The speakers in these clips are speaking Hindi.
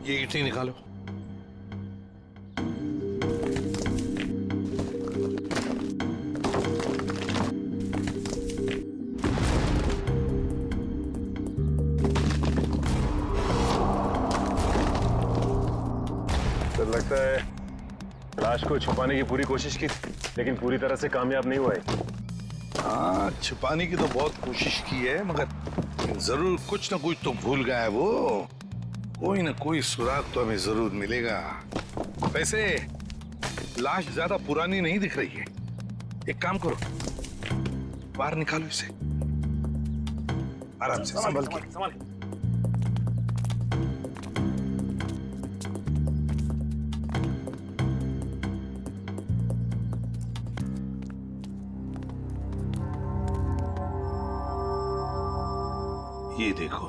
ये ईंटें निकालो। तो लगता है लाश को छुपाने की पूरी कोशिश की, लेकिन पूरी तरह से कामयाब नहीं हुआ है। हाँ, छुपाने की तो बहुत कोशिश की है, मगर जरूर कुछ ना कुछ तो भूल गया है वो। कोई ना कोई सुराग तो हमें जरूर मिलेगा। वैसे लाश ज्यादा पुरानी नहीं दिख रही है। एक काम करो, बाहर निकालो इसे, आराम से, संभल के। ये देखो,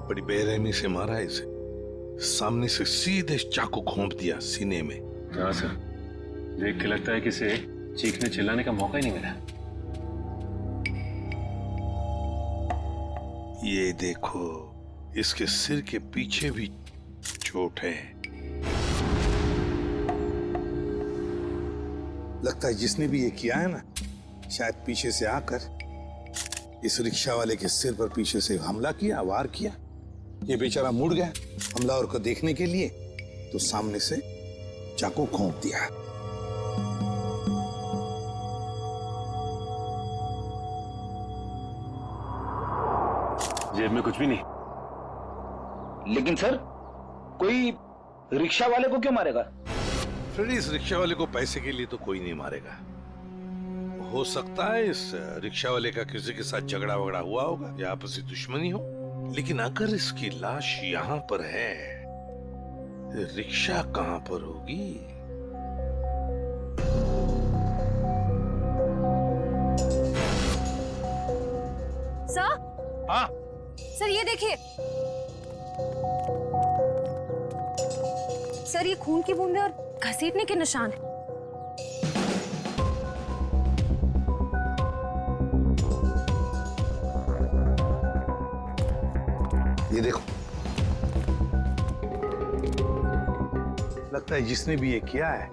बड़ी बेरहमी से मारा है इसे। सामने से सीधे चाकू घोंप दिया सीने में। हाँ सर, देख के लगता है कि इसे चीखने चिल्लाने का मौका ही नहीं मिला। ये देखो, इसके सिर के पीछे भी चोट है। लगता है जिसने भी ये किया है ना, शायद पीछे से आकर इस रिक्शा वाले के सिर पर पीछे से हमला किया, वार किया। ये बेचारा मुड़ गया हमलावर को देखने के लिए, तो सामने से चाकू घोंप दिया। जेब में कुछ भी नहीं। लेकिन सर, कोई रिक्शा वाले को क्यों मारेगा? फिर इस रिक्शा वाले को पैसे के लिए तो कोई नहीं मारेगा। हो सकता है इस रिक्शा वाले का किसी के साथ झगड़ा वगड़ा हुआ होगा या आपसी दुश्मनी हो, लेकिन अगर इसकी लाश यहाँ पर है, रिक्शा कहाँ पर होगी? सर? हाँ, सर ये देखिए सर, ये खून की बूंदें और घसीटने के निशान हैं। ये देखो, लगता है जिसने भी ये किया है,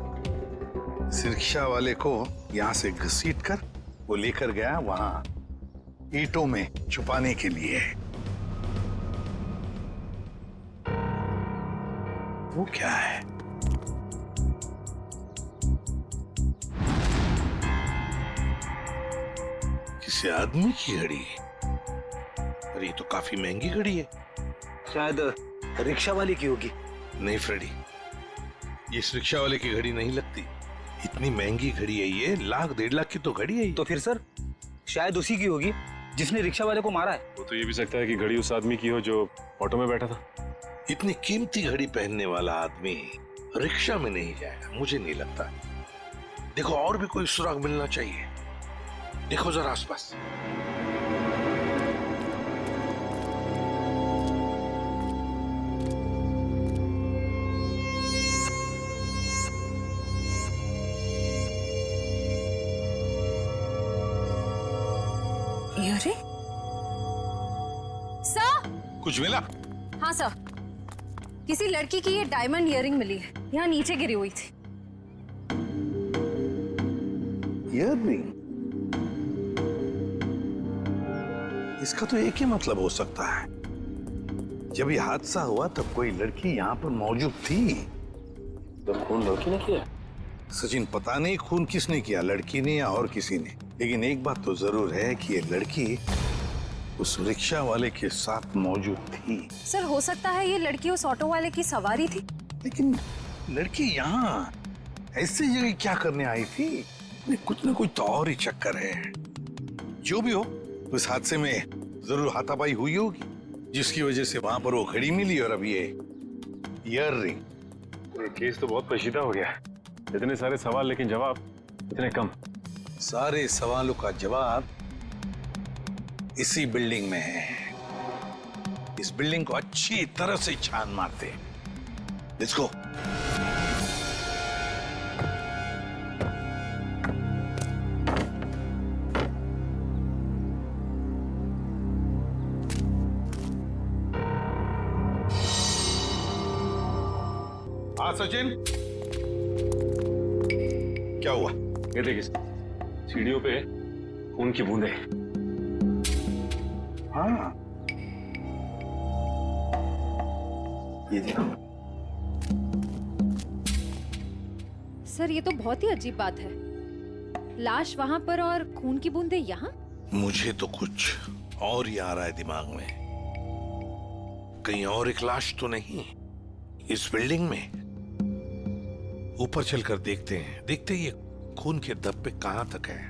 इस रिक्शा वाले को यहाँ से घसीट कर वो लेकर गया वहां ईंटों में छुपाने के लिए। वो क्या है? किसी आदमी की घड़ी? अरे ये तो काफी महंगी घड़ी है। शायद रिक्शा वाले की होगी। नहीं फ्रेडी, ये इस रिक्शा वाले की घड़ी नहीं लगती। इतनी महंगी घड़ी है ये, 1,00,000-1,50,000 की तो घड़ी है ये। तो फिर सर, शायद उसी की होगी जिसने रिक्शा वाले को मारा है। वो तो ये भी सकता है कि घड़ी उस आदमी की हो जो ऑटो में बैठा था। इतनी कीमती घड़ी पहनने वाला आदमी रिक्शा में नहीं जाएगा, मुझे नहीं लगता। देखो, और भी कोई सुराग मिलना चाहिए। देखो जरा आसपास। अरे सर! कुछ मिला? हाँ सर, किसी लड़की की ये डायमंड इयररिंग मिली है, यहाँ नीचे गिरी हुई थी। इयररिंग? इसका तो एक ही मतलब हो सकता है, जब ये हादसा हुआ तब कोई लड़की यहाँ पर मौजूद थी। तो खून लड़की ने किया? सचिन, पता नहीं खून किसने किया, लड़की ने या और किसी ने, लेकिन एक बात तो जरूर है कि ये लड़की उस रिक्शा वाले के साथ मौजूद थी। सर, हो सकता है ये लड़की उस ऑटो वाले की सवारी थी। लेकिन लड़की यहाँ ऐसी जगह क्या करने आई थी? कुछ ना कुछ तो और ही चक्कर है। जो भी हो, उस हादसे में जरूर हाथापाई हुई होगी, जिसकी वजह से वहां पर वो घड़ी मिली और अब ये इयररिंग। ये केस तो बहुत पेचीदा हो गया। इतने सारे सवाल लेकिन जवाब इतने कम। सारे सवालों का जवाब इसी बिल्डिंग में है। इस बिल्डिंग को अच्छी तरह से छान मारते हैं। Let's go. हाँ सचिन, क्या हुआ? ये देखिए सीढ़ियों पे खून की बूंदें। हाँ, ये देखो। सर ये तो बहुत ही अजीब बात है, लाश वहां पर और खून की बूंदें यहाँ। मुझे तो कुछ और ही आ रहा है दिमाग में। कहीं और एक लाश तो नहीं इस बिल्डिंग में? ऊपर चलकर देखते हैं, देखते ये खून के धब्बे कहां तक है।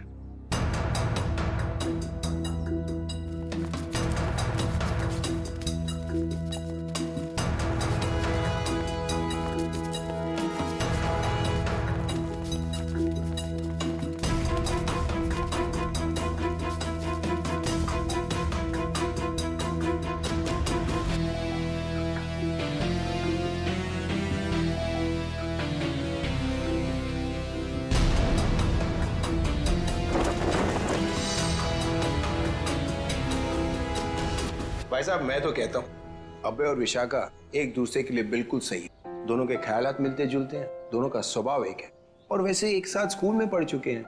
भाई साहब, मैं तो कहता हूँ अभय और विशाखा एक दूसरे के लिए बिल्कुल सही है। दोनों के ख्यालात मिलते जुलते हैं, दोनों का स्वभाव एक है, और वैसे एक साथ स्कूल में पढ़ चुके हैं।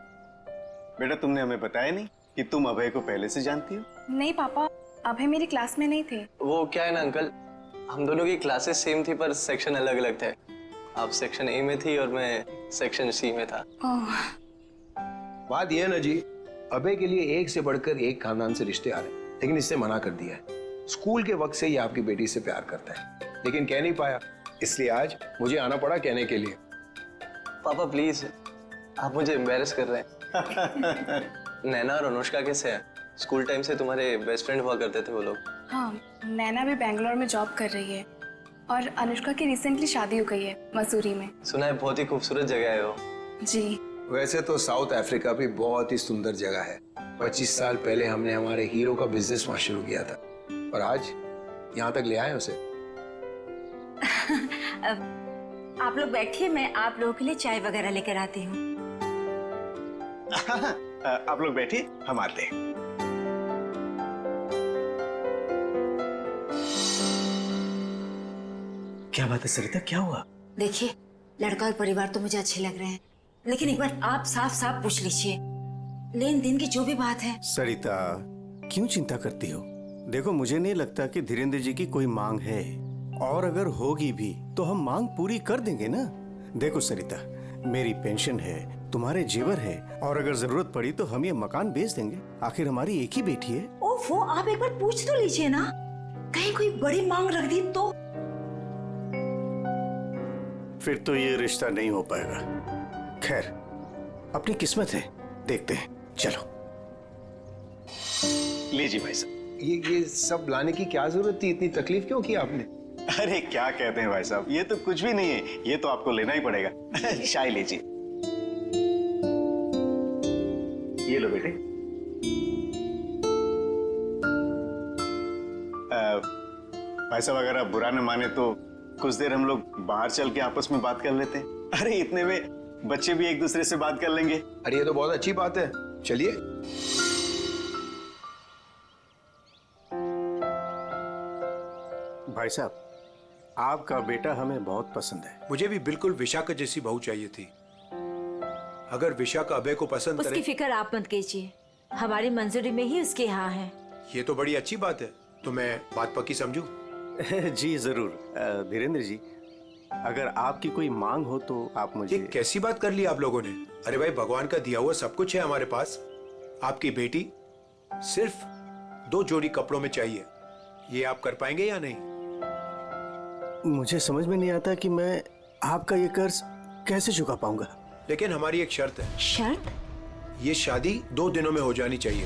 बेटा, तुमने हमें बताया नहीं कि तुम अभय को पहले से जानती हो? नहीं पापा, अभय मेरी क्लास में नहीं थे। वो क्या है ना अंकल, हम दोनों की क्लासेस सेम थी पर सेक्शन अलग अलग थे। आप सेक्शन ए में थी और मैं सेक्शन सी में था। ओह, बात यह है ना जी, अभय के लिए एक से बढ़कर एक खानदान से रिश्ते आ रहे हैं, लेकिन इसने मना कर दिया है। स्कूल के वक्त से ही आपकी बेटी से प्यार करता है, लेकिन कह नहीं पाया, इसलिए आज मुझे आना पड़ा कहने के लिए। पापा प्लीज, आप मुझे एम्बैरेस कर रहे हैं। नैना और अनुष्का कैसे हैं? स्कूल टाइम से तुम्हारे बेस्ट फ्रेंड हुआ करते थे वो लोग। हाँ, नैना भी बेंगलोर में जॉब कर रही है और अनुष्का की रिसेंटली शादी हो गई है मसूरी में। सुना है बहुत ही खूबसूरत जगह है वो। जी। वैसे तो साउथ अफ्रीका भी बहुत ही सुंदर जगह है। 25 साल पहले हमने हमारे हीरो का बिजनेस वहां शुरू किया था, और आज यहाँ तक ले आए उसे। आप लोग बैठिए, मैं आप लोगों के लिए चाय वगैरह लेकर आती हूँ। आप लोग बैठिए, हम आते हैं। क्या बात है सरिता, क्या हुआ? देखिए, लड़का और परिवार तो मुझे अच्छे लग रहे हैं, लेकिन एक बार आप साफ साफ पूछ लीजिए, लेन देन की जो भी बात है। सरिता, क्यों चिंता करती हो? देखो, मुझे नहीं लगता कि धीरेन्द्र जी की कोई मांग है, और अगर होगी भी तो हम मांग पूरी कर देंगे ना। देखो सरिता, मेरी पेंशन है, तुम्हारे जेवर है, और अगर जरूरत पड़ी तो हम ये मकान बेच देंगे। आखिर हमारी एक ही बेटी है। ओफो, आप एक बार पूछ तो लीजिए ना, कहीं कोई बड़ी मांग रख दी तो। फिर तो ये रिश्ता नहीं हो पाएगा। खैर, अपनी किस्मत है, देखते हैं। चलो लीजिए भाई साहब। ये सब लाने की क्या जरूरत थी? इतनी तकलीफ क्यों की आपने? अरे क्या कहते हैं भाई साहब, ये तो कुछ भी नहीं है, ये तो आपको लेना ही पड़ेगा। चाय लीजिए। ये लो बेटे। भाई साहब, अगर आप बुरा न माने तो कुछ देर हम लोग बाहर चल के आपस में बात कर लेते हैं। अरे इतने में बच्चे भी एक दूसरे से बात कर लेंगे। अरे ये तो बहुत अच्छी बात है, चलिए। भाई साहब, आपका बेटा हमें बहुत पसंद है। मुझे भी बिल्कुल विशाखा जैसी बहू चाहिए थी। अगर विशाखा अभय को पसंद उसकी करे। फिक्र आप मत कीजिए, हमारी मंजूरी में ही उसके यहाँ है। ये तो बड़ी अच्छी बात है, तो मैं बात पक्की समझूं? जी जरूर। धीरेन्द्र जी, अगर आपकी कोई मांग हो तो आप मुझे। ये कैसी बात कर ली आप लोगों ने? अरे भाई, भगवान का दिया हुआ सब कुछ है हमारे पास। आपकी बेटी सिर्फ 2 जोड़ी कपड़ों में चाहिए, ये आप कर पाएंगे या नहीं? मुझे समझ में नहीं आता कि मैं आपका ये कर्ज कैसे चुका पाऊंगा। लेकिन हमारी एक शर्त है। शर्त? ये शादी 2 दिनों में हो जानी चाहिए।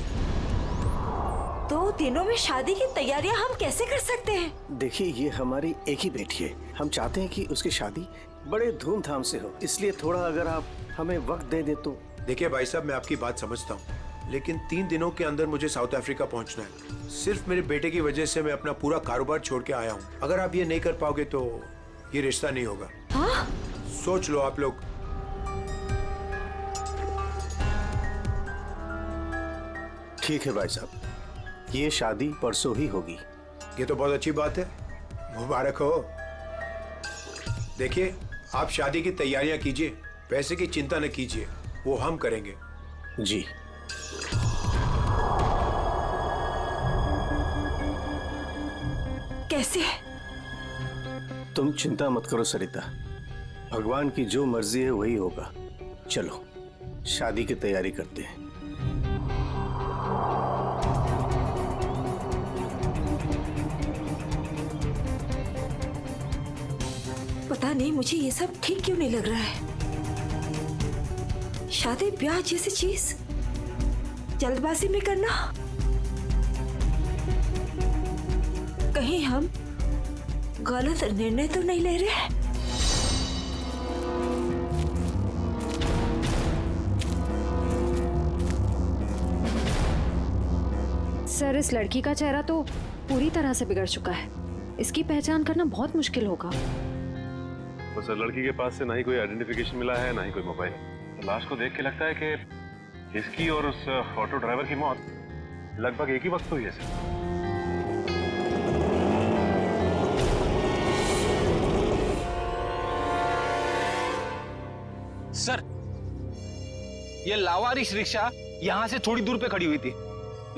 2 दिनों में शादी की तैयारियां हम कैसे कर सकते हैं? देखिए, ये हमारी एक ही बेटी है, हम चाहते हैं कि उसकी शादी बड़े धूमधाम से हो, इसलिए थोड़ा अगर आप हमें वक्त दे दे तो। देखिए भाई साहब, मैं आपकी बात समझता हूँ, लेकिन 3 दिनों के अंदर मुझे साउथ अफ्रीका पहुंचना है। सिर्फ मेरे बेटे की वजह से मैं अपना पूरा कारोबार छोड़ के आया हूँ। अगर आप ये नहीं कर पाओगे तो ये रिश्ता नहीं होगा। हाँ? सोच लो आप लोग। ठीक है भाई साहब, ये शादी परसों ही होगी। ये तो बहुत अच्छी बात है, मुबारक हो। देखिए, आप शादी की तैयारियां कीजिए, पैसे की चिंता न कीजिए, वो हम करेंगे। जी। कैसे? तुम चिंता मत करो सरिता, भगवान की जो मर्जी है वही होगा। चलो शादी की तैयारी करते हैं। पता नहीं मुझे ये सब ठीक क्यों नहीं लग रहा है। शादी ब्याह जैसी चीज जल्दबाजी में करना, कहीं हम गलत निर्णय तो नहीं ले रहे? सर इस लड़की का चेहरा तो पूरी तरह से बिगड़ चुका है, इसकी पहचान करना बहुत मुश्किल होगा। तो सर लड़की के पास से ना ही कोई आइडेंटिफिकेशन मिला है ना ही कोई मोबाइल। तो लाश को देख के लगता है कि इसकी और उस ऑटो ड्राइवर की मौत लगभग एक ही वक्त हुई है सर ये लावारिश रिक्शा यहाँ से थोड़ी दूर पे खड़ी हुई थी,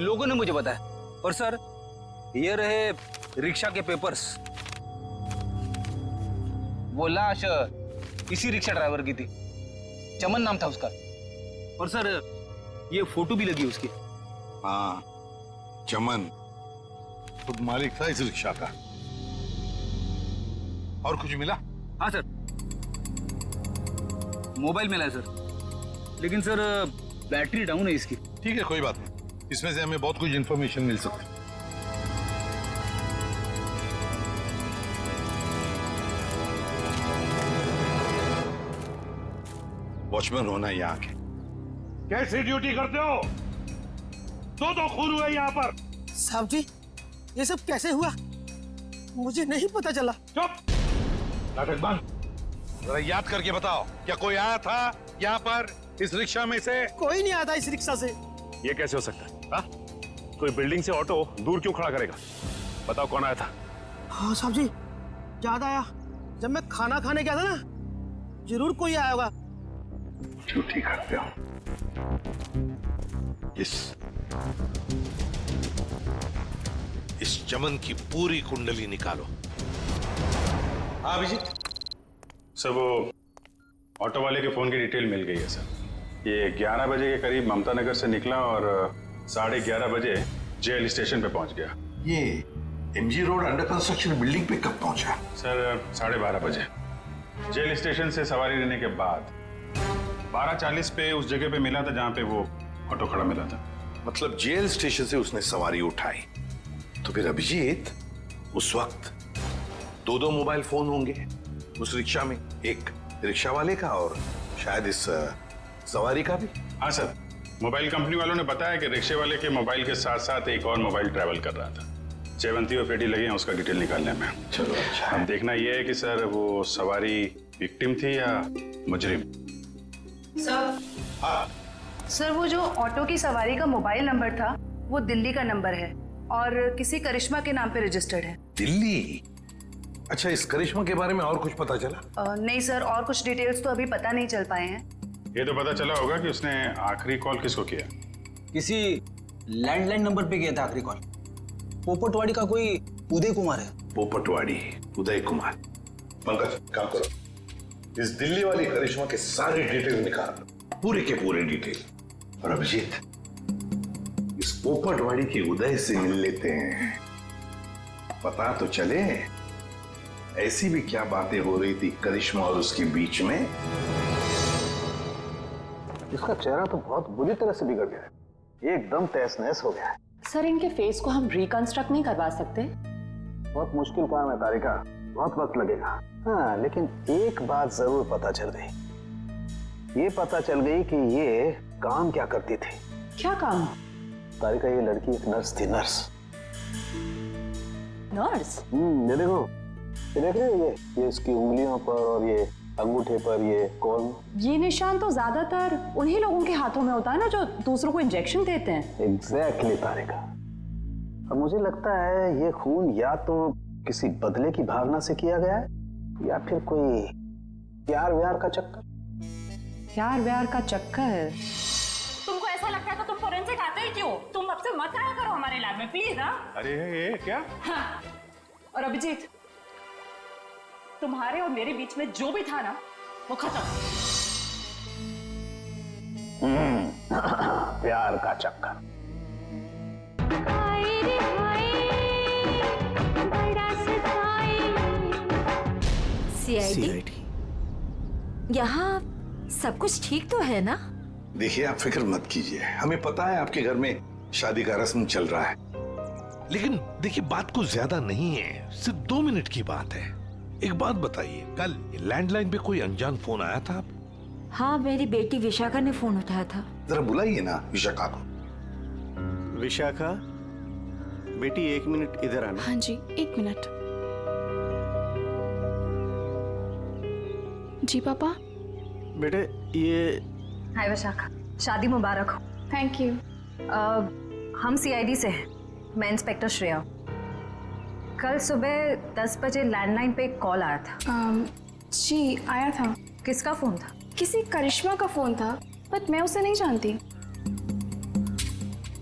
लोगों ने मुझे बताया। और सर ये रहे रिक्शा के पेपर्स, वो लाश इसी रिक्शा ड्राइवर की थी, चमन नाम था उसका। और सर ये फोटो भी लगी उसकी। हाँ चमन खुद मालिक था इस रिक्शा का। और कुछ मिला? हाँ सर मोबाइल मिला है सर, लेकिन सर बैटरी डाउन है इसकी। ठीक है कोई बात नहीं, इसमें से हमें बहुत कुछ इंफॉर्मेशन मिल सकती है। वॉचमैन होना यहाँ के। कैसी ड्यूटी करते हो? दो खून हुए यहाँ पर। साहब जी ये सब कैसे हुआ, मुझे नहीं पता चला। चुप, नाटक बंद। जरा याद करके बताओ, क्या कोई आया था यहाँ पर इस रिक्शा में से? कोई नहीं आता इस रिक्शा से। ये कैसे हो सकता है? हा? कोई बिल्डिंग से ऑटो दूर क्यों खड़ा करेगा? बताओ कौन आया था? हाँ साहब जी याद आया, जब मैं खाना खाने गया था ना, जरूर कोई आया होगा। झूठी करते हो। इस चमन की पूरी कुंडली निकालो। हाँ अभिजीत। सर वो ऑटो वाले के फोन की डिटेल मिल गई है सर। ये 11 बजे के करीब ममता नगर से निकला और 11:30 बजे जेल स्टेशन पे पहुंच गया। ये MG road under construction building पे कब पहुंचा? सर 12:30 बजे जेल स्टेशन से सवारी लेने के बाद 12:40 पे उस जगह पे मिला था जहां पे वो ऑटो खड़ा मिला था। मतलब जेल स्टेशन से उसने सवारी उठाई, तो फिर अभिजीत उस वक्त दो मोबाइल फोन होंगे उस रिक्शा में, एक रिक्शा वाले का और शायद इस सवारी का भी। हाँ सर, मोबाइल कंपनी वालों ने बताया कि रिक्शे वाले के मोबाइल के साथ साथ एक और मोबाइल ट्रैवल कर रहा था। जयवंती और पेटी लगे हैं उसका डिटेल निकालने में। चलो अच्छा है। अब देखना यह है कि सर वो सवारी विक्टिम थी या मुजरिम। सर हाँ सर वो जो ऑटो की सवारी का मोबाइल नंबर था वो दिल्ली का नंबर है और किसी करिश्मा के नाम पे रजिस्टर्ड है। दिल्ली? अच्छा, इस करिश्मा के बारे में और कुछ पता चला? नहीं सर, और कुछ डिटेल्स तो अभी पता नहीं चल पाए हैं। ये तो पता चला होगा कि उसने आखिरी कॉल किसको किया। किसी लैंडलाइन नंबर पे किया था आखिरी कॉल। पोपटवाड़ी का कोई उदय कुमार है। पोपटवाड़ी उदय कुमार। पंकज काम करो, इस दिल्ली वाली करिश्मा के सारे डिटेल निकाल, पूरे के पूरे डिटेल। और अभिजीत इस पोपटवाड़ी के उदय से मिल लेते हैं, पता तो चले ऐसी भी क्या बातें हो रही थी करिश्मा और उसके बीच में। इसका चेहरा तो बहुत बुरी तरह से बिगड़ गया है, एकदम तहस नहस हो गया है। सर इनके फेस को हम रिकंस्ट्रक्ट नहीं करवा सकते? बहुत मुश्किल काम है तारिका, बहुत वक्त लगेगा। हाँ लेकिन एक बात जरूर पता चल गई, ये पता चल गई कि ये काम क्या करती थी। क्या काम? तारिका ये लड़की एक नर्स थी। नर्स? ये देखो, ये देख रहे हो, ये इसकी उंगलियों पर और ये अंगूठे पर ये कॉल। ये निशान तो ज्यादातर उन्हीं लोगों के हाथों में होता है ना जो दूसरों को इंजेक्शन देते हैं। एग्जैक्टली तारिका। अब मुझे लगता है ये खून या तो किसी बदले की भावना से किया गया है या फिर कोई प्यार व्यार का चक्कर? प्यार व्यार का चक्कर? तुमको ऐसा लगता है तो तुम फोरेंसिक आते ही क्यों? तुम अब से मत आया करो हमारे लैब में प्लीज। हाँ अरे ये क्या? हाँ। और अभिजीत, तुम्हारे और मेरे बीच में जो भी था ना वो खत्म। प्यार का चक्कर। सीआईडी? यहाँ सब कुछ ठीक तो है ना? देखिए, आप फिक्र मत कीजिए, हमें पता है आपके घर में शादी का रस्म चल रहा है, लेकिन देखिए बात कुछ ज्यादा नहीं है, सिर्फ 2 मिनट की बात है। एक बात बताइए, कल लैंडलाइन पे कोई अनजान फोन आया था? हाँ, मेरी बेटी विशाखा ने फोन उठाया था। जरा बुलाइए ना विशाखा को। विशाखा बेटी 1 मिनट इधर आना। हाँ जी, 1 मिनट। जी पापा। बेटे ये हाय विशाखा, शादी मुबारक हो। Thank you. हम सीआईडी से हैं, मैं इंस्पेक्टर श्रेया। कल सुबह 10 बजे लैंडलाइन पे एक कॉल आया था। जी आया था। किसका फोन था? किसी करिश्मा का फोन था, बट मैं उसे नहीं जानती।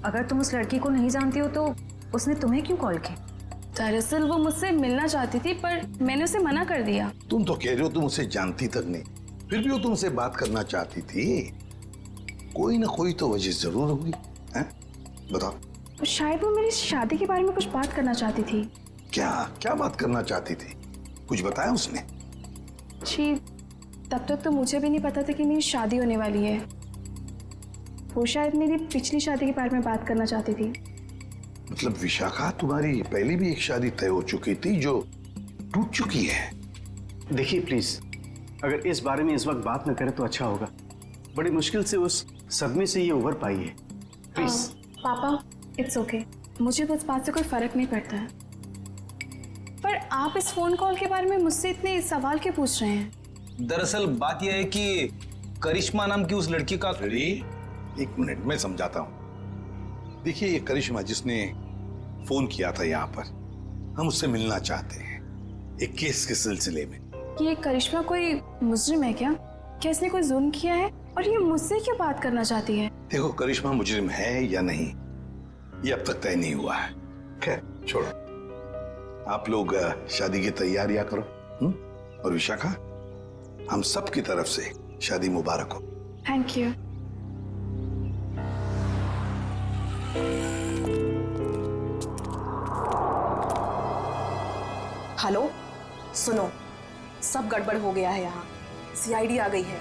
अगर तुम उस लड़की को नहीं जानती हो तो उसने तुम्हें क्यों कॉल की? दरअसल वो मुझसे मिलना चाहती थी, पर मैंने उसे मना कर दिया। तुम तो कह रहे हो तुम उसे जानती तक नहीं, फिर भी वो तुमसे बात करना चाहती थी। कोई ना कोई तो वजह जरूर होगी, हैं? बताओ। शायद वो मेरी शादी के बारे में कुछ बात करना चाहती थी। क्या क्या बात करना चाहती थी? कुछ बताया उसने? जी, तब तक तो मुझे भी नहीं पता था कि मेरी शादी होने वाली है। वो शायद मेरी पिछली शादी के बारे में बात करना चाहती थी। मतलब विशाखा, तुम्हारी पहले भी एक शादी तय हो चुकी थी जो टूट चुकी है। देखिए प्लीज, अगर इस बारे में इस वक्त बात न करें तो अच्छा होगा। बड़ी मुश्किल से उस सदमे से ये उभर पाई है। प्लीज। पापा, इट्स ओके, मुझे उस बात से कोई फर्क नहीं पड़ता है। पर आप इस फोन कॉल के बारे में मुझसे इतने सवाल क्यों पूछ रहे हैं? दरअसल बात यह है कि करिश्मा नाम की उस लड़की का। अरे 1 मिनट, मैं समझाता हूँ। देखिए, ये करिश्मा जिसने फोन किया था यहाँ पर, हम उससे मिलना चाहते हैं एक केस के सिलसिले में। ये करिश्मा कोई मुजरिम है क्या? क्या इसने कोई जुल्म किया है और ये मुझसे क्यों बात करना चाहती है? देखो, करिश्मा मुजरिम है या नहीं ये अब तक तय नहीं हुआ है। खैर छोड़ो, आप लोग शादी की तैयारियां करो। और विशाखा, हम सब की तरफ से शादी मुबारक हो। Thank you. हेलो, सुनो, सब गड़बड़ हो गया है यहाँ। सीआईडी आ गई है।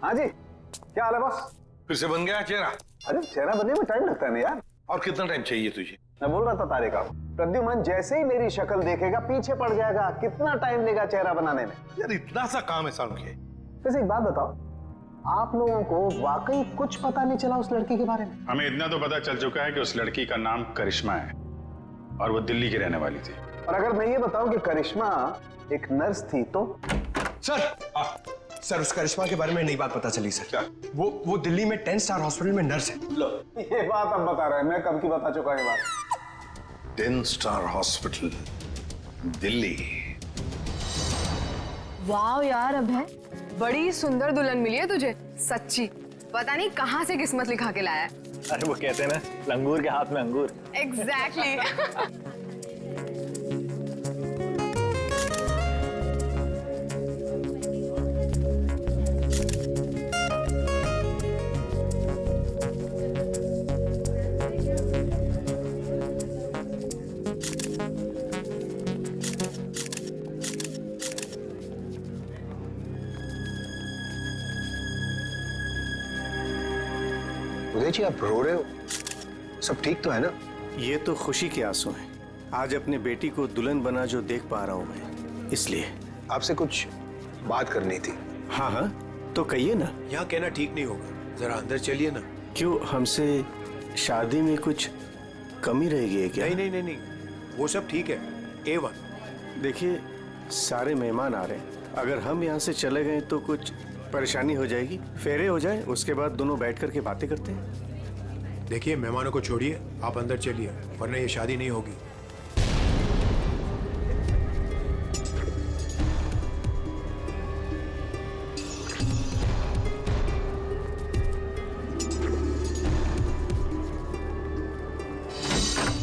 हाँ जी, क्या हाल है बॉस? फिर से बन गया चेहरा? अरे चेहरा बनने में टाइम लगता है ना यार। और कितना टाइम चाहिए तुझे? मैं बोल रहा था तारिका, प्रद्युमन जैसे ही मेरी शक्ल देखेगा पीछे पड़ जाएगा। कितना टाइम लेगा चेहरा बनाने में? यार इतना सा काम है सारुण के। वैसे एक बात बताओ, आप लोगों को वाकई कुछ पता नहीं चला उस लड़की के बारे में? हमें इतना तो पता चल चुका है कि उस लड़की का नाम करिश्मा है और वो दिल्ली की रहने वाली थी। और अगर मैं ये बताऊं कि करिश्मा एक नर्स थी तो? सर, उस करिश्मा के बारे में नई बात पता चली सर। क्या? वो दिल्ली में 10 स्टार हॉस्पिटल में नर्स है। लो, ये बात अब बता रहे हैं, मैं कब की बता चुका ये बात। 10 स्टार हॉस्पिटल, दिल्ली। वाह यार अभय, बड़ी सुंदर दुल्हन मिली है तुझे, सच्ची। पता नहीं कहाँ से किस्मत लिखा के लाया है। अरे वो कहते हैं ना, लंगूर के हाथ में अंगूर। एग्जैक्टली। उदय जी, आप रो रहे हो? सब ठीक तो है ना? ये तो खुशी के आंसू हैं। आज अपने बेटी को दुल्हन बना जो देख पा रहा हूं मैं, इसलिए। आपसे कुछ बात करनी थी। हाँ हाँ, तो कहिए ना। यहाँ कहना ठीक नहीं होगा, जरा अंदर चलिए ना। क्यों, हमसे शादी में कुछ कमी रहेगी है क्या? नहीं, वो सब ठीक है, A1। देखिए, सारे मेहमान आ रहे हैं, अगर हम यहाँ से चले गए तो कुछ परेशानी हो जाएगी। फेरे हो जाए, उसके बाद दोनों बैठ करके बातें करते हैं। देखिए, मेहमानों को छोड़िए, आप अंदर चलिए, वरना ये शादी नहीं होगी।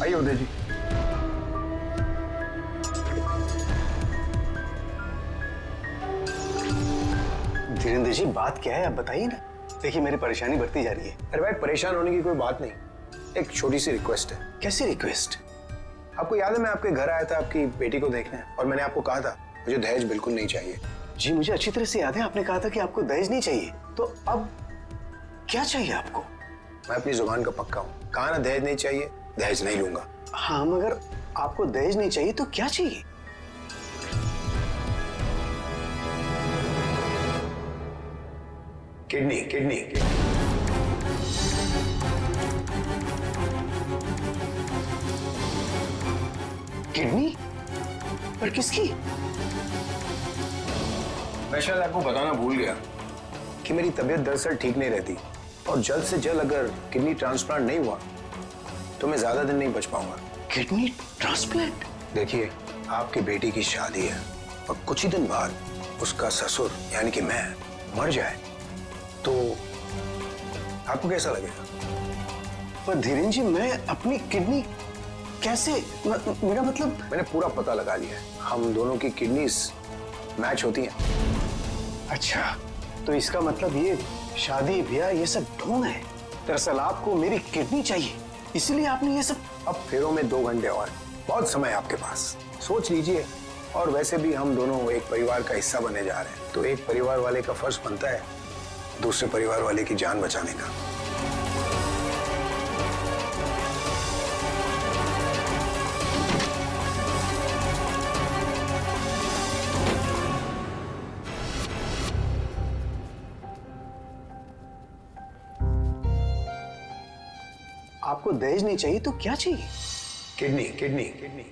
आइए उदय जी। धीरेन्द्र जी, बात क्या है आप बताइए ना। देखिए मेरी परेशानी बढ़ती जा रही है। अरे भाई, परेशान होने की कोई बात नहीं, एक छोटी सी रिक्वेस्ट है। कैसी रिक्वेस्ट? आपको याद है मैं आपके घर आया था आपकी बेटी को देखने, और मैंने आपको कहा था मुझे दहेज बिल्कुल नहीं चाहिए। जी मुझे अच्छी तरह से याद है, आपने कहा था कि आपको दहेज नहीं चाहिए। तो अब क्या चाहिए आपको? मैं अपनी जुबान का पक्का हूँ, कहा ना दहेज नहीं चाहिए, दहेज नहीं लूंगा। हाँ मगर आपको दहेज नहीं चाहिए तो क्या चाहिए? Kidney kidney kidney? पर किसकी? मैं शायद आपको बताना भूल गया कि मेरी तबीयत दरअसल ठीक नहीं रहती, और जल्द से जल्द अगर किडनी ट्रांसप्लांट नहीं हुआ तो मैं ज्यादा दिन नहीं बच पाऊंगा। Kidney transplant? देखिए, आपकी बेटी की शादी है और कुछ ही दिन बाद उसका ससुर यानी कि मैं मर जाए तो आपको कैसा लगेगा? पर धीरेन्द्र जी, मैं अपनी किडनी कैसे, मेरा मतलब। मैंने पूरा पता लगा लिया है, हम दोनों की किडनीज मैच होती हैं। अच्छा, तो इसका मतलब ये शादी ब्याह ये सब ढोंग है। दरअसल आपको मेरी किडनी चाहिए, इसलिए आपने ये सब। अब फेरों में 2 घंटे और, बहुत समय आपके पास, सोच लीजिए। और वैसे भी हम दोनों एक परिवार का हिस्सा बने जा रहे हैं, तो एक परिवार वाले का फर्ज बनता है दूसरे परिवार वाले की जान बचाने का। आपको दहेज नहीं चाहिए तो क्या चाहिए? Kidney kidney kidney.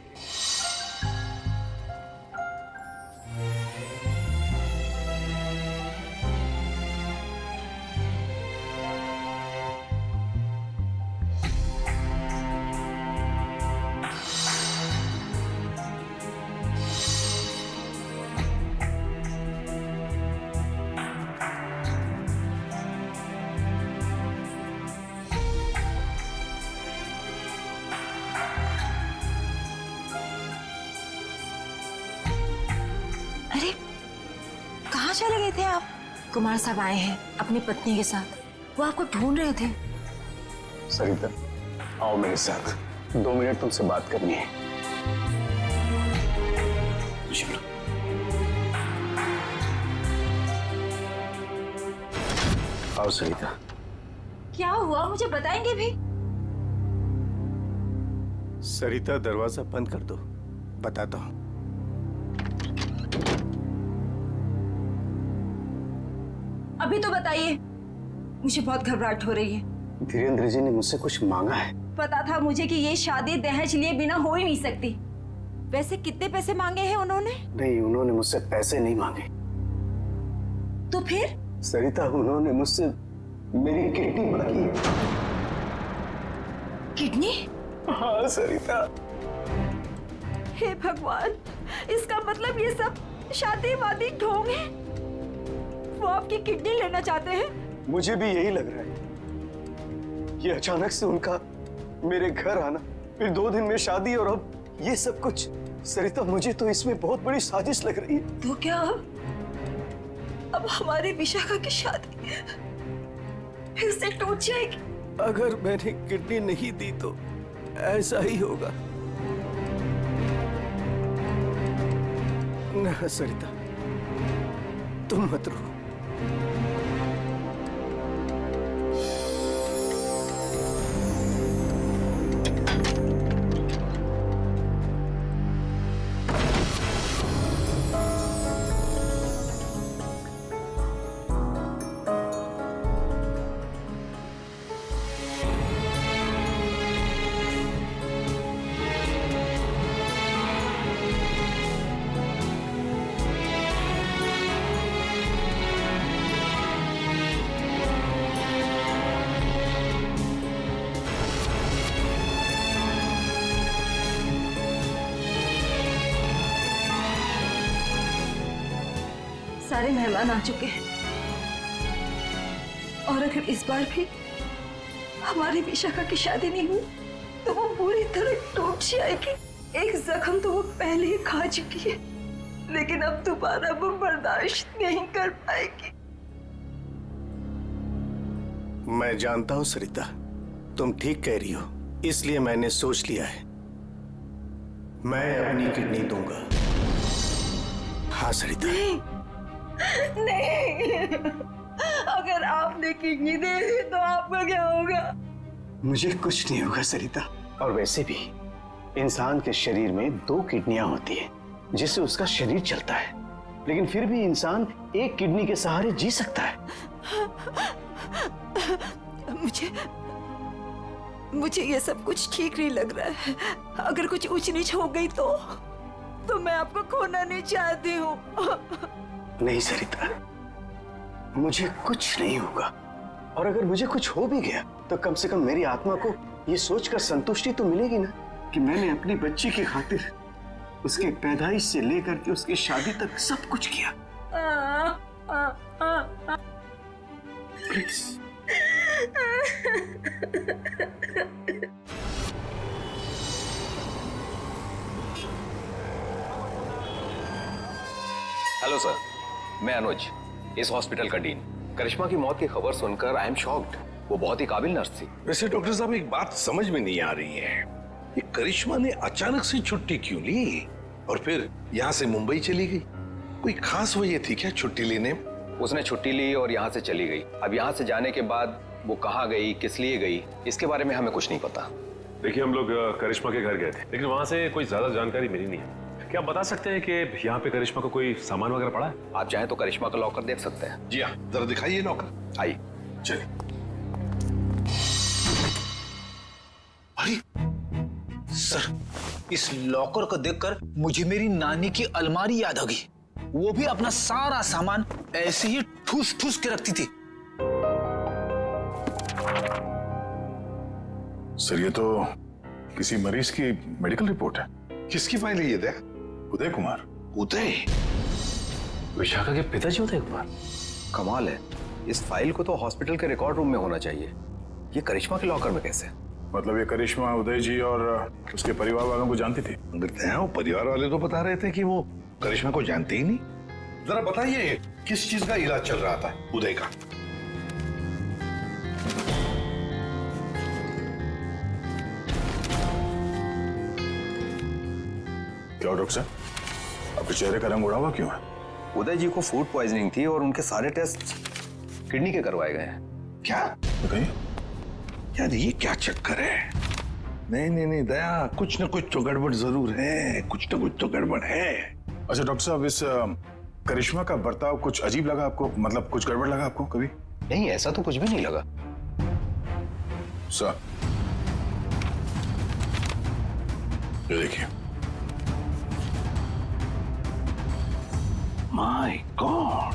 अरे कहाँ चले गए थे आप? कुमार साहब आए हैं अपनी पत्नी के साथ, वो आपको ढूंढ रहे थे। सरिता, आओ मेरे साथ, 2 मिनट तुमसे बात करनी है। चलो। आओ सरिता। क्या हुआ, मुझे बताएंगे भी? सरिता, दरवाजा बंद कर दो, बताता हूं। अभी तो बताइए, मुझे बहुत घबराहट हो रही है। धीरेन्द्र जी ने मुझसे कुछ मांगा है। पता था मुझे कि ये शादी दहेज लिए बिना हो ही नहीं सकती। वैसे कितने पैसे मांगे हैं उन्होंने? नहीं, उन्होंने मुझसे पैसे नहीं मांगे। तो फिर? सरिता, उन्होंने मुझसे मेरी किडनी मांगी है। किडनी? हाँ सरिता। हे भगवान, इसका मतलब ये सब शादी वादी ढोंग है। वो आपकी किडनी लेना चाहते हैं? मुझे भी यही लग रहा है। ये अचानक से उनका मेरे घर आना, फिर 2 दिन में शादी, और अब ये सब कुछ। सरिता, मुझे तो इसमें बहुत बड़ी साजिश लग रही है। तो क्या अब हमारी विशाखा की शादी फिर से टूट जाएगी? अगर मैंने किडनी नहीं दी तो ऐसा ही होगा। ना सरिता, तुम मत रो। सारे मेहमान आ चुके हैं, और अगर इस बार भी हमारी विशाखा की शादी नहीं हुई तो वो बुरी तरह होश आएगी। एक जख्म तो वो पहले ही खा चुकी है, लेकिन अब दोबारा वो बर्दाश्त नहीं कर पाएगी। मैं जानता हूं सरिता, तुम ठीक कह रही हो, इसलिए मैंने सोच लिया है, मैं अपनी किडनी दूंगा। हाँ सरिता। नहीं, अगर आपने किडनी दे दी तो आपका क्या होगा? मुझे कुछ नहीं होगा सरिता। और वैसे भी इंसान के शरीर में 2 किडनियां होती हैं, जिससे उसका शरीर चलता है, लेकिन फिर भी इंसान एक किडनी के सहारे जी सकता है। मुझे ये सब कुछ ठीक नहीं लग रहा है। अगर कुछ ऊंच नीच हो गई तो मैं आपको खोना नहीं चाहती हूँ। नहीं सरिता, मुझे कुछ नहीं होगा, और अगर मुझे कुछ हो भी गया तो कम से कम मेरी आत्मा को ये सोचकर संतुष्टि तो मिलेगी ना कि मैंने अपनी बच्ची की खातिर उसके पैदाइश से लेकर के उसकी शादी तक सब कुछ किया। प्लीज। हेलो सर, मैं अनुज, इस हॉस्पिटल का डीन। करिश्मा की मौत की खबर सुनकर आई एम शॉक्ड। वो बहुत ही काबिल नर्स थी। वैसे डॉक्टर साहब, एक बात समझ में नहीं आ रही है, ये करिश्मा ने अचानक से छुट्टी क्यों ली और फिर यहाँ से मुंबई चली गई? कोई खास वजह थी क्या छुट्टी लेने? उसने छुट्टी ली और यहाँ से चली गई। अब यहाँ से जाने के बाद वो कहाँ गई, किस लिए गई, इसके बारे में हमें कुछ नहीं पता। देखिए, हम लोग करिश्मा के घर गए थे, लेकिन वहाँ से कोई ज्यादा जानकारी मिली नहीं है। क्या आप बता सकते हैं कि यहाँ पे करिश्मा को कोई सामान वगैरह पड़ा है? आप चाहें तो करिश्मा का लॉकर देख सकते हैं। जी हाँ, जरा दिखाइए लॉकर। आइए। चलिए। अरे सर, इस लॉकर को देखकर मुझे मेरी नानी की अलमारी याद आ गई। वो भी अपना सारा सामान ऐसे ही ठूस ठूस के रखती थी। सर, ये तो किसी मरीज की मेडिकल रिपोर्ट है। किसकी फाइल है ये? दे उदय कुमार। उदय? विशाखा के पिताजी उदय कुमार? कमाल है, इस फाइल को तो हॉस्पिटल के रिकॉर्ड रूम में होना चाहिए। ये करिश्मा के लॉकर में कैसे? मतलब ये करिश्मा उदय जी और उसके परिवार वालों को जानती थी? वो परिवार वाले तो बता रहे थे कि वो करिश्मा को जानते ही नहीं। जरा बताइए, किस चीज का इलाज चल रहा था उदय का? क्या डॉक्टर साहब, आपके चेहरे का रंग उड़ा हुआ क्यों है? उदय जी को फूड पॉइजनिंग थी और उनके सारे टेस्ट किडनी के करवाए गए हैं। क्या? बताइए। यार ये क्या चक्कर है? नहीं दया, कुछ न कुछ तो गड़बड़ जरूर है, कुछ न कुछ तो गड़बड़ है। अच्छा डॉक्टर साहब, इस करिश्मा का बर्ताव कुछ अजीब लगा आपको? मतलब कुछ गड़बड़ लगा आपको कभी? नहीं, ऐसा तो कुछ भी नहीं लगा। सर, ये देखिए। माय गॉड,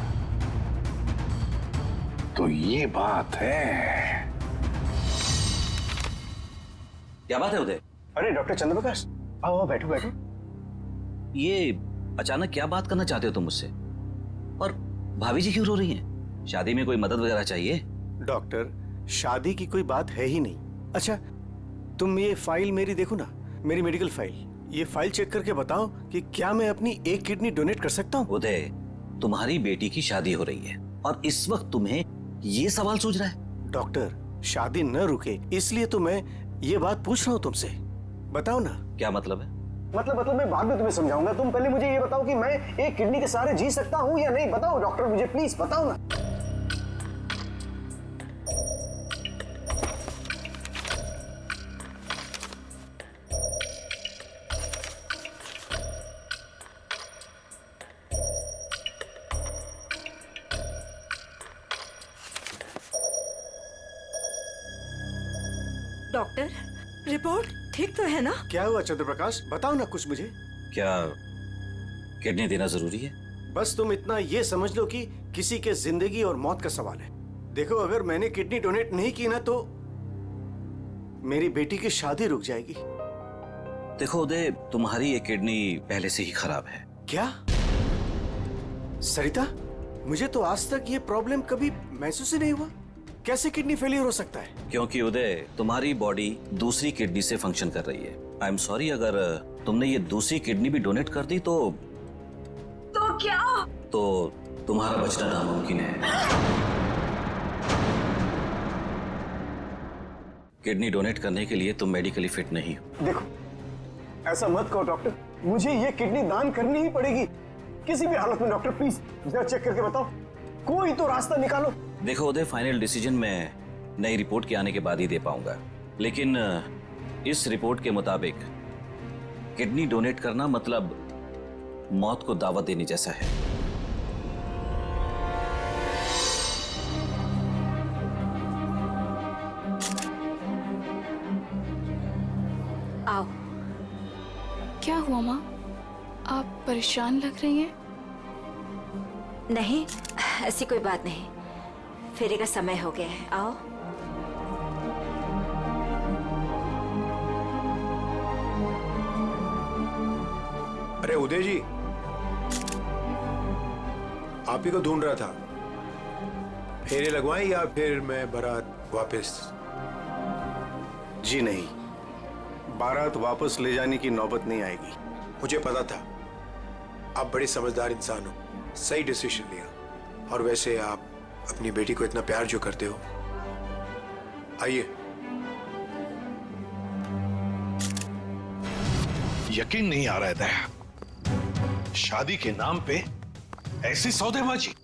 तो ये बात है। क्या बात है उदय? अरे डॉक्टर चंद्रप्रकाश, आओ बैठो बैठो। ये अचानक क्या बात करना चाहते हो तुम मुझसे? और भाभी जी क्यों रो रही हैं? शादी में कोई मदद वगैरह चाहिए? डॉक्टर, शादी की कोई बात है ही नहीं। अच्छा, तुम ये फाइल मेरी देखो ना, मेरी मेडिकल फाइल। ये फाइल चेक करके बताओ कि क्या मैं अपनी एक किडनी डोनेट कर सकता हूँ? उदय, तुम्हारी बेटी की शादी हो रही है और इस वक्त तुम्हें ये सवाल सूझ रहा है? डॉक्टर, शादी न रुके इसलिए तो मैं ये बात पूछ रहा हूँ तुमसे। बताओ ना। क्या मतलब है? मतलब मैं बाद में तुम्हें समझाऊंगा। तुम पहले मुझे ये बताओ कि मैं एक किडनी के सहारे जी सकता हूँ या नहीं। बताओ डॉक्टर, मुझे प्लीज बताओ ना। डॉक्टर, रिपोर्ट ठीक तो है ना? क्या हुआ चंद्रप्रकाश, बताओ ना कुछ मुझे। क्या किडनी देना जरूरी है? बस तुम इतना ये समझ लो कि किसी के जिंदगी और मौत का सवाल है। देखो, अगर मैंने किडनी डोनेट नहीं की ना तो मेरी बेटी की शादी रुक जाएगी। देखो उदय, तुम्हारी ये किडनी पहले से ही खराब है। क्या? सरिता, मुझे तो आज तक ये प्रॉब्लम कभी महसूस ही नहीं हुआ। कैसे किडनी फेलियर हो सकता है? क्योंकि उदय, तुम्हारी बॉडी दूसरी किडनी से फंक्शन कर रही है आई एम सॉरी, अगर तुमने ये दूसरी किडनी भी डोनेट कर दी तो क्या? तो तुम्हारा बचना नामुमकिन है। किडनी डोनेट करने के लिए तुम मेडिकली फिट नहीं हो। देखो, ऐसा मत कहो डॉक्टर, मुझे ये किडनी दान करनी ही पड़ेगी किसी भी हालत में। डॉक्टर प्लीज जरा चेक करके बताओ, कोई तो रास्ता निकालो। देखो उदय, फाइनल डिसीजन मैं नई रिपोर्ट के आने के बाद ही दे पाऊंगा, लेकिन इस रिपोर्ट के मुताबिक किडनी डोनेट करना मतलब मौत को दावत देने जैसा है। आओ। क्या हुआ माँ? आप परेशान लग रही हैं। नहीं, ऐसी कोई बात नहीं। फेरे का समय हो गया है, आओ। अरे उदय जी, आप ही को ढूंढ रहा था। फेरे लगवाएं या फिर मैं बारात वापस? जी नहीं, बारात वापस ले जाने की नौबत नहीं आएगी। मुझे पता था आप बड़े समझदार इंसान हो, सही डिसीजन लिया। और वैसे आप अपनी बेटी को इतना प्यार जो करते हो, आइए। यकीन नहीं आ रहा है दया, शादी के नाम पे ऐसी सौदेबाजी।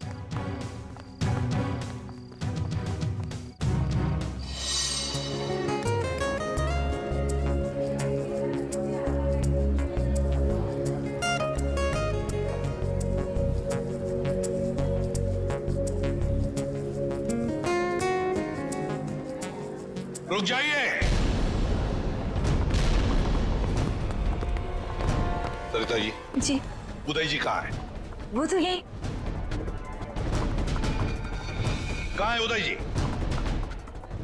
रुक जाइए। सरिता जी, उदय जी कहाँ है? वो तो यही। कहाँ है उदय जी?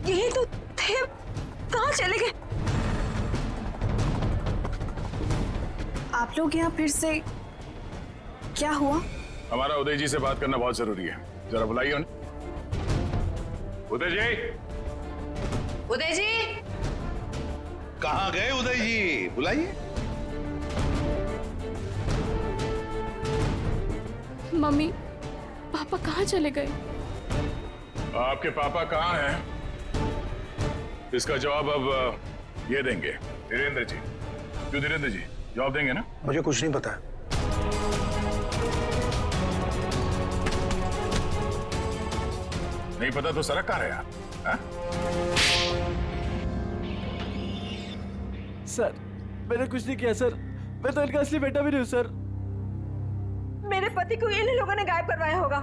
यही तो थे, कहाँ चले गए? आप लोग यहाँ फिर से, क्या हुआ? हमारा उदय जी से बात करना बहुत जरूरी है, जरा बुलाइए उन्हें। उदय जी! उदय जी! कहाँ गए उदय जी? बुलाइए। मम्मी, पापा कहाँ चले गए? आपके पापा कहाँ हैं? इसका जवाब अब ये देंगे धीरेन्द्र जी। क्यों धीरेन्द्र जी, जवाब देंगे ना? मुझे कुछ नहीं पता। नहीं पता तो सड़क कहाँ रहे आप? सर, मैंने कुछ नहीं किया सर। मैं तो इनका असली बेटा भी नहीं हूँ सर। मेरे पति को इन लोगों ने गायब करवाया होगा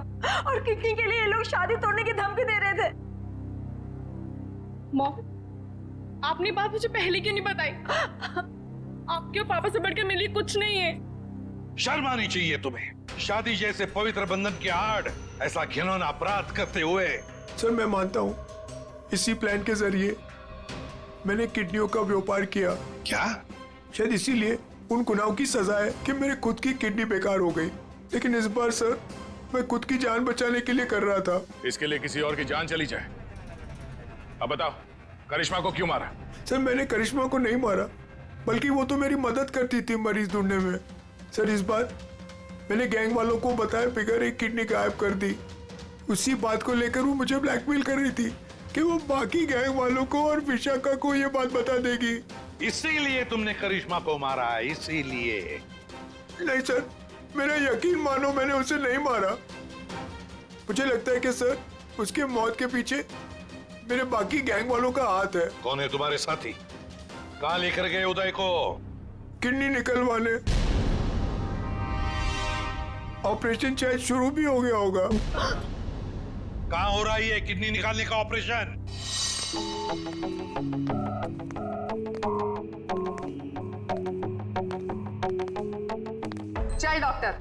और किडनी के लिए ये लोग शादी तोड़ने की धमकी दे रहे थे। मॉम, आपने बात मुझे पहले क्यों नहीं बताई? आपके और पापा से बढ़कर मेरे लिए कुछ नहीं है। शर्म आनी चाहिए तुम्हें, शादी जैसे पवित्र बंधन की आड़ ऐसा घिनौना अपराध करते हुए। सर मैं मानता हूँ, इसी प्लान के जरिए मैंने किडनियों का व्यापार किया। क्या? शायद इसीलिए उन गुनाहों की सजा है कि मेरे खुद की किडनी बेकार हो गई। लेकिन इस बार सर, मैं खुद की जान बचाने के लिए कर रहा था। इसके लिए किसी और की जान चली जाए। अब बताओ, करिश्मा को क्यों मारा? सर मैंने करिश्मा को नहीं मारा, बल्कि वो तो मेरी मदद करती थी मरीज ढूंढने में। सर इस बार मैंने गैंग वालों को बताया बिगैर एक किडनी गायब कर दी। उसी बात को लेकर वो मुझे ब्लैकमेल कर रही थी कि वो बाकी गैंग वालों को और विशाखा को ये बात बता देगी। इसीलिए तुमने करिश्मा को मारा? इसीलिए? नहीं सर, मेरा यकीन मानो, मैंने उसे नहीं मारा। मुझे लगता है कि सर, उसके मौत के पीछे मेरे बाकी गैंग वालों का हाथ है। कौन है तुम्हारे साथी? कहाँ लेकर गए उदय को? किडनी निकलवाने। ऑपरेशन शायद शुरू भी हो गया होगा। कहाँ हो रहा है ये किडनी निकालने का ऑपरेशन? चल डॉक्टर,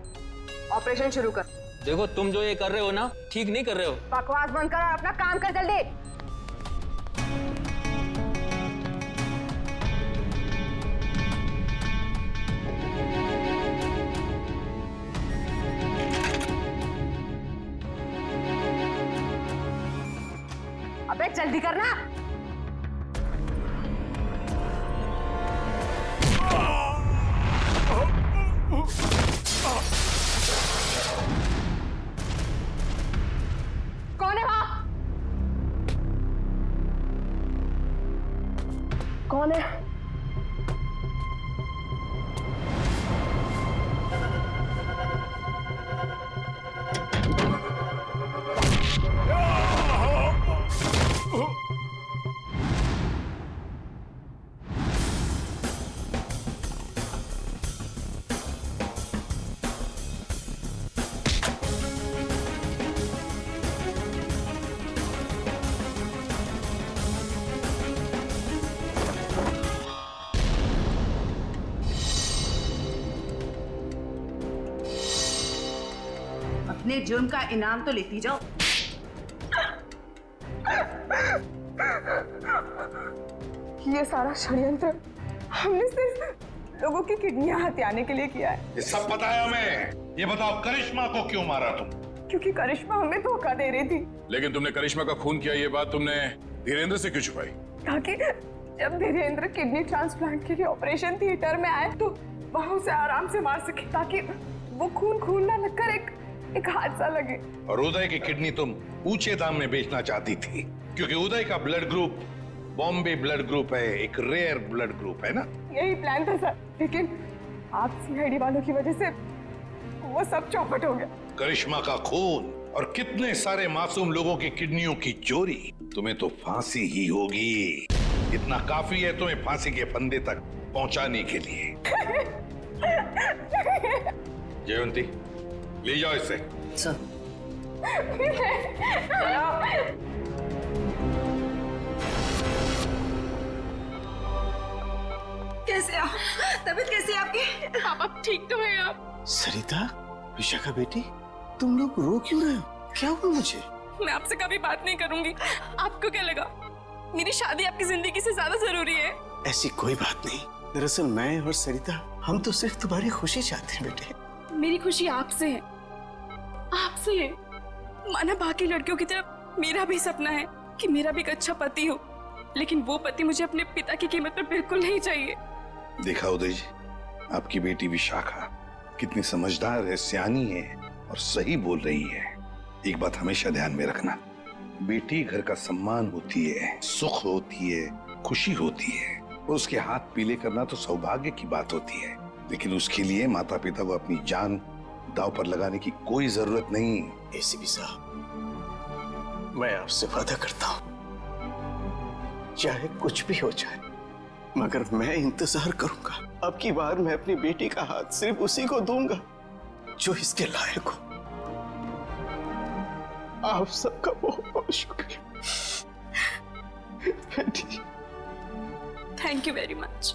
ऑपरेशन शुरू कर। देखो, तुम जो ये कर रहे हो ना, ठीक नहीं कर रहे हो। बकवास बंद कर और अपना काम कर जल्दी। अबे जल्दी करना। अपने जुर्म का इनाम तो लेती जाओ। ये सारा षड्यंत्र हमने सिर्फ लोगों की किडनियां हथियाने के लिए किया है। ये सब पता है हमें। ये बताओ करिश्मा को क्यों मारा तुम? क्योंकि करिश्मा हमें धोखा दे रही थी। लेकिन तुमने करिश्मा का खून किया ये बात तुमने धीरेन्द्र से क्यों छुपाई? ताकि जब धीरेन्द्र किडनी ट्रांसप्लांट के लिए ऑपरेशन थिएटर में आए तो वहां उसे आराम से मार सके, ताकि वो खून ना लगकर एक हादसा लगे। और उदय की किडनी तुम ऊंचे दाम में बेचना चाहती थी, क्योंकि उदय का blood group Bombay blood group है, एक रेयर ब्लड ग्रुप है ना? यही प्लान था सर, लेकिन आप सीआईडी वालों की वजह से वो सब चौपट हो गया। करिश्मा का खून और कितने सारे मासूम लोगों की किडनियों की चोरी, तुम्हें तो फांसी ही होगी। इतना काफी है तुम्हें फांसी के फंदे तक पहुंचाने के लिए। जयवंती, ले जाओ इसे। सर। कैसे आप? तबीयत कैसी है आपकी? पापा ठीक तो है आप? सरिता, विशाखा बेटी, तुम लोग रो क्यों रहे हो? क्या हुआ मुझे? मैं आपसे कभी बात नहीं करूंगी। आपको क्या लगा मेरी शादी आपकी जिंदगी से ज्यादा जरूरी है? ऐसी कोई बात नहीं। दरअसल मैं और सरिता, हम तो सिर्फ तुम्हारी खुशी चाहते हैं बेटे। मेरी खुशी आपसे है, आपसे है। माना बाकी लड़कियों की तरह मेरा भी सपना है कि मेरा भी एक अच्छा पति हो, लेकिन वो पति मुझे अपने पिता की कीमत पर बिल्कुल नहीं चाहिए। देखा उदय जी, आपकी बेटी विशाखा कितनी समझदार है, सियानी है और सही बोल रही है। एक बात हमेशा ध्यान में रखना, बेटी घर का सम्मान होती है, सुख होती है, खुशी होती है, और उसके हाथ पीले करना तो सौभाग्य की बात होती है। लेकिन उसके लिए माता पिता को अपनी जान दांव पर लगाने की कोई जरूरत नहीं। एसीपी साहब, मैं आपसे वादा करता हूं, चाहे कुछ भी हो जाए, मगर मैं इंतजार करूंगा। अब की बार मैं अपनी बेटी का हाथ सिर्फ उसी को दूंगा जो इसके लायक हो। आप सबका बहुत बहुत शुक्रिया बेटी। Thank you very much.